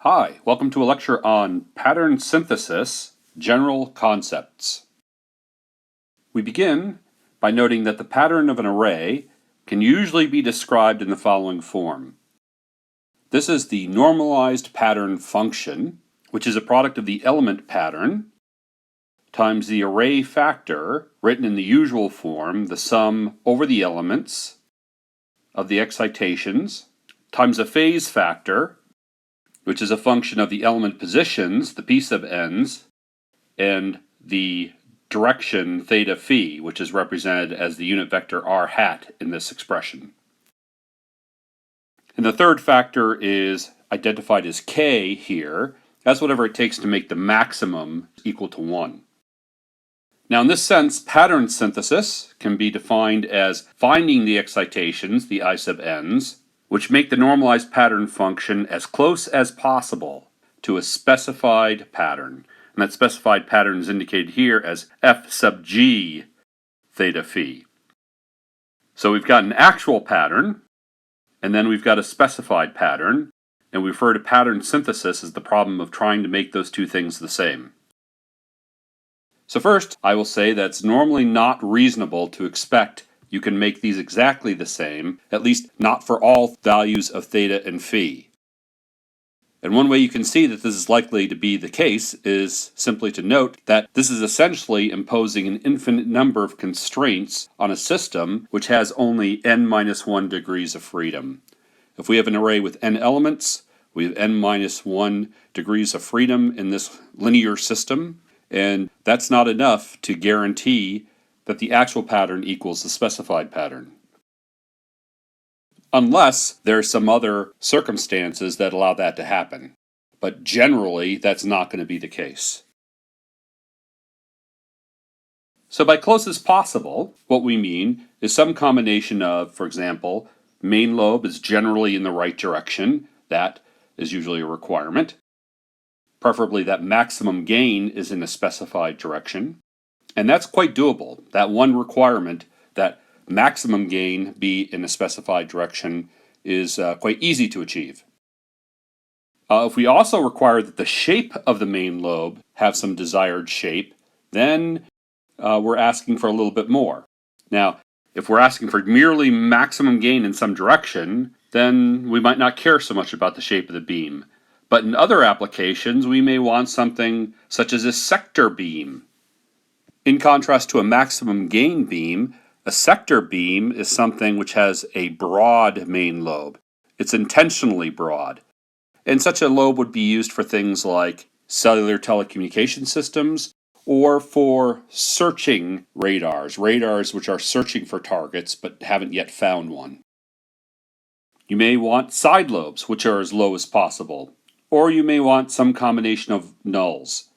Hi, welcome to a lecture on pattern synthesis, general concepts. We begin by noting that the pattern of an array can usually be described in the following form. This is the normalized pattern function, which is a product of the element pattern times the array factor, written in the usual form, the sum over the elements of the excitations, times a phase factor, which is a function of the element positions, the p sub n's, and the direction theta phi, which is represented as the unit vector r hat in this expression. And the third factor is identified as k here. That's whatever it takes to make the maximum equal to 1. Now in this sense, pattern synthesis can be defined as finding the excitations, the I sub n's, which make the normalized pattern function as close as possible to a specified pattern. And that specified pattern is indicated here as f sub g theta phi. So we've got an actual pattern, and then we've got a specified pattern, and we refer to pattern synthesis as the problem of trying to make those two things the same. So first, I will say that it's normally not reasonable to expect you can make these exactly the same, at least not for all values of theta and phi. And one way you can see that this is likely to be the case is simply to note that this is essentially imposing an infinite number of constraints on a system which has only n-1 degrees of freedom. If we have an array with n elements, we have n-1 degrees of freedom in this linear system, and that's not enough to guarantee that the actual pattern equals the specified pattern. Unless there are some other circumstances that allow that to happen. But generally, that's not going to be the case. So by close as possible, what we mean is some combination of, for example, main lobe is generally in the right direction. That is usually a requirement. Preferably that maximum gain is in a specified direction. And that's quite doable. That one requirement, that maximum gain be in a specified direction, is quite easy to achieve. If we also require that the shape of the main lobe have some desired shape, then we're asking for a little bit more. Now, if we're asking for merely maximum gain in some direction, then we might not care so much about the shape of the beam. But in other applications, we may want something such as a sector beam. In contrast to a maximum gain beam, a sector beam is something which has a broad main lobe. It's intentionally broad. And such a lobe would be used for things like cellular telecommunication systems or for searching radars which are searching for targets but haven't yet found one. You may want side lobes, which are as low as possible, or you may want some combination of nulls.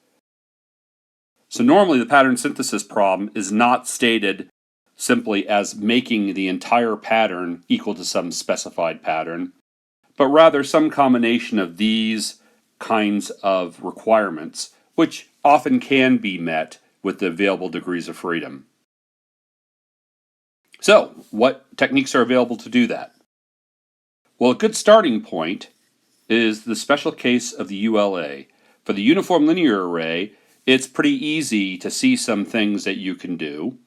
So normally the pattern synthesis problem is not stated simply as making the entire pattern equal to some specified pattern, but rather some combination of these kinds of requirements, which often can be met with the available degrees of freedom. So, what techniques are available to do that? Well, a good starting point is the special case of the ULA. For the uniform linear array, it's pretty easy to see some things that you can do.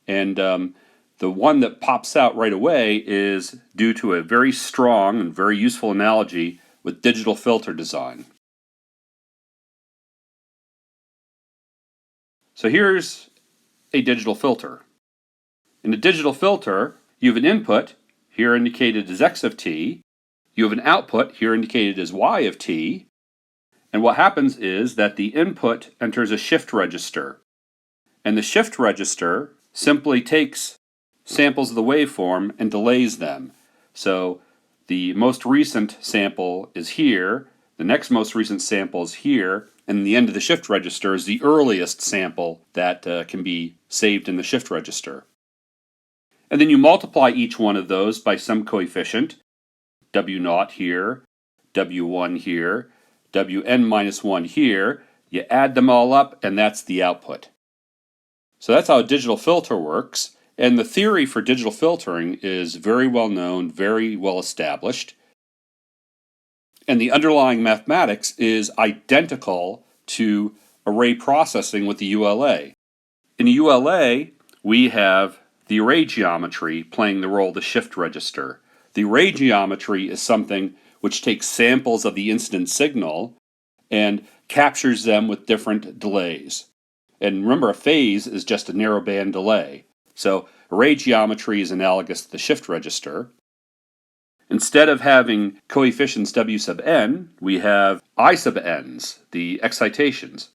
And the one that pops out right away is due to a very strong and very useful analogy with digital filter design. So here's a digital filter. In a digital filter, you have an input, here indicated as x of t. You have an output, here indicated as y of t. And what happens is that the input enters a shift register. And the shift register simply takes samples of the waveform and delays them. So the most recent sample is here, the next most recent sample is here, and the end of the shift register is the earliest sample that can be saved in the shift register. And then you multiply each one of those by some coefficient, W0 here, W1 here, Wn-1 here, you add them all up, and that's the output. So that's how a digital filter works, and the theory for digital filtering is very well known, very well established. And the underlying mathematics is identical to array processing with the ULA. In the ULA, we have the array geometry playing the role of the shift register. The array geometry is something which takes samples of the incident signal and captures them with different delays. And remember, a phase is just a narrowband delay. So array geometry is analogous to the shift register. Instead of having coefficients w sub n, we have I sub n's, the excitations.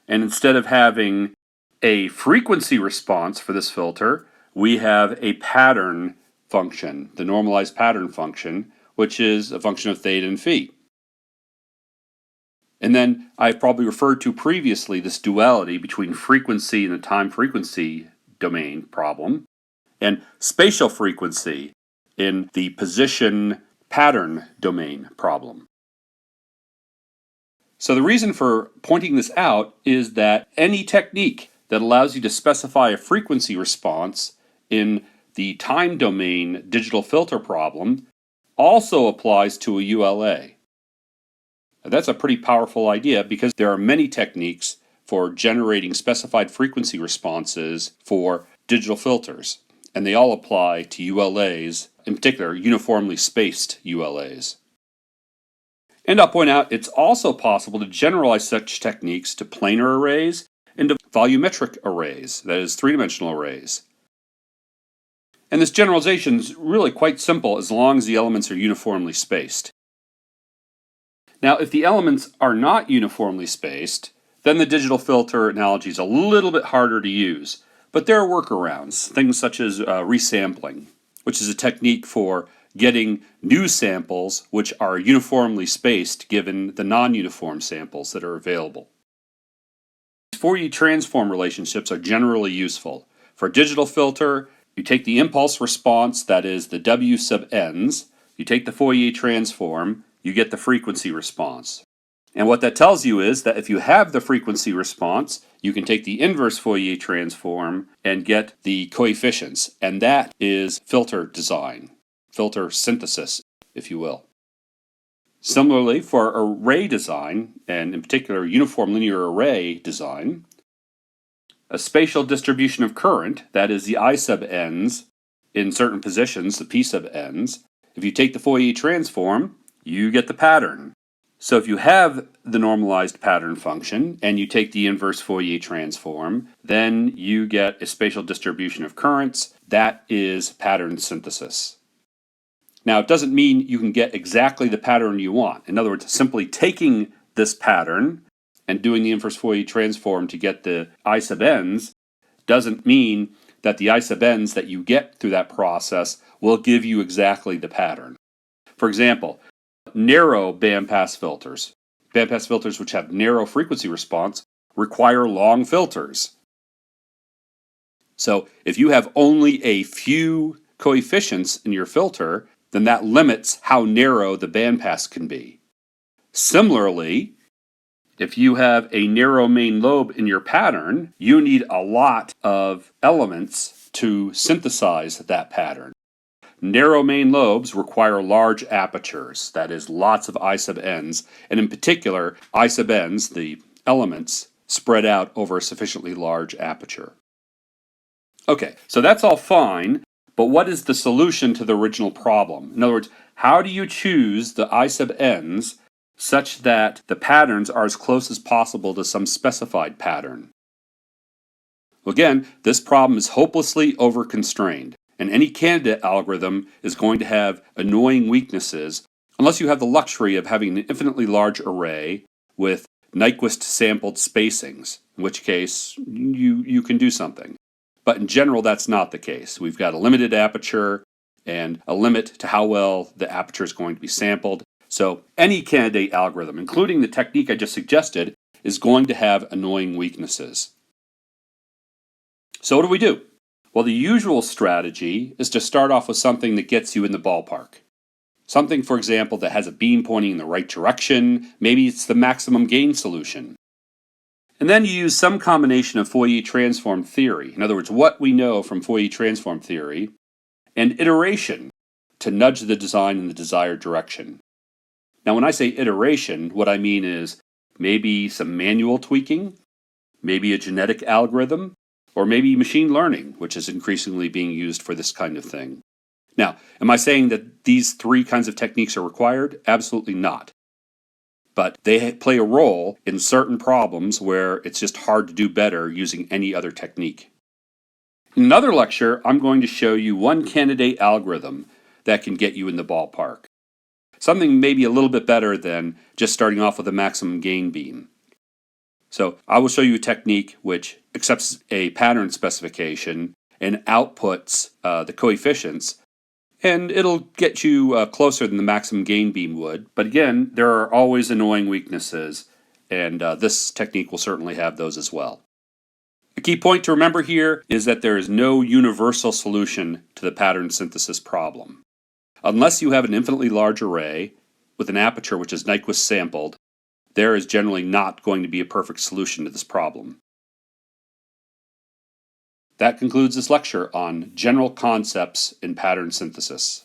And instead of having a frequency response for this filter, we have a pattern function, the normalized pattern function, which is a function of theta and phi. And then I've probably referred to previously this duality between frequency in the time frequency domain problem and spatial frequency in the position pattern domain problem. So the reason for pointing this out is that any technique that allows you to specify a frequency response in the time domain digital filter problem also applies to a ULA. Now, that's a pretty powerful idea because there are many techniques for generating specified frequency responses for digital filters, and they all apply to ULAs, in particular uniformly spaced ULAs. And I'll point out it's also possible to generalize such techniques to planar arrays and to volumetric arrays, that is, three-dimensional arrays. And this generalization is really quite simple as long as the elements are uniformly spaced. Now, if the elements are not uniformly spaced, then the digital filter analogy is a little bit harder to use. But there are workarounds, things such as resampling, which is a technique for getting new samples which are uniformly spaced given the non-uniform samples that are available. Fourier transform relationships are generally useful. For a digital filter, you take the impulse response, that is the W sub n's, you take the Fourier transform, you get the frequency response. And what that tells you is that if you have the frequency response, you can take the inverse Fourier transform and get the coefficients, and that is filter design, filter synthesis, if you will. Similarly, for array design, and in particular uniform linear array design, a spatial distribution of current, that is the I sub n's, in certain positions, the P sub n's, if you take the Fourier transform, you get the pattern. So if you have the normalized pattern function and you take the inverse Fourier transform, then you get a spatial distribution of currents. That is pattern synthesis. Now, it doesn't mean you can get exactly the pattern you want. In other words, simply taking this pattern and doing the inverse Fourier transform to get the I sub n's doesn't mean that the I sub n's that you get through that process will give you exactly the pattern. For example, narrow bandpass filters. Bandpass filters which have narrow frequency response require long filters. So if you have only a few coefficients in your filter, then that limits how narrow the bandpass can be. Similarly, if you have a narrow main lobe in your pattern, you need a lot of elements to synthesize that pattern. Narrow main lobes require large apertures, that is, lots of I sub n's, and in particular, I sub n's, the elements, spread out over a sufficiently large aperture. Okay, so that's all fine, but what is the solution to the original problem? In other words, how do you choose the I sub n's such that the patterns are as close as possible to some specified pattern? Well, again, this problem is hopelessly over-constrained. And any candidate algorithm is going to have annoying weaknesses unless you have the luxury of having an infinitely large array with Nyquist sampled spacings, in which case you can do something. But in general, that's not the case. We've got a limited aperture and a limit to how well the aperture is going to be sampled. So any candidate algorithm, including the technique I just suggested, is going to have annoying weaknesses. So what do we do? Well, the usual strategy is to start off with something that gets you in the ballpark. Something, for example, that has a beam pointing in the right direction. Maybe it's the maximum gain solution. And then you use some combination of Fourier transform theory, in other words, what we know from Fourier transform theory, and iteration to nudge the design in the desired direction. Now, when I say iteration, what I mean is maybe some manual tweaking, maybe a genetic algorithm, or maybe machine learning, which is increasingly being used for this kind of thing. Now, am I saying that these three kinds of techniques are required? Absolutely not. But they play a role in certain problems where it's just hard to do better using any other technique. In another lecture, I'm going to show you one candidate algorithm that can get you in the ballpark. Something maybe a little bit better than just starting off with a maximum gain beam. So I will show you a technique which accepts a pattern specification and outputs the coefficients, and it'll get you closer than the maximum gain beam would. But again, there are always annoying weaknesses, and this technique will certainly have those as well. A key point to remember here is that there is no universal solution to the pattern synthesis problem. Unless you have an infinitely large array with an aperture which is Nyquist sampled, there is generally not going to be a perfect solution to this problem. That concludes this lecture on general concepts in pattern synthesis.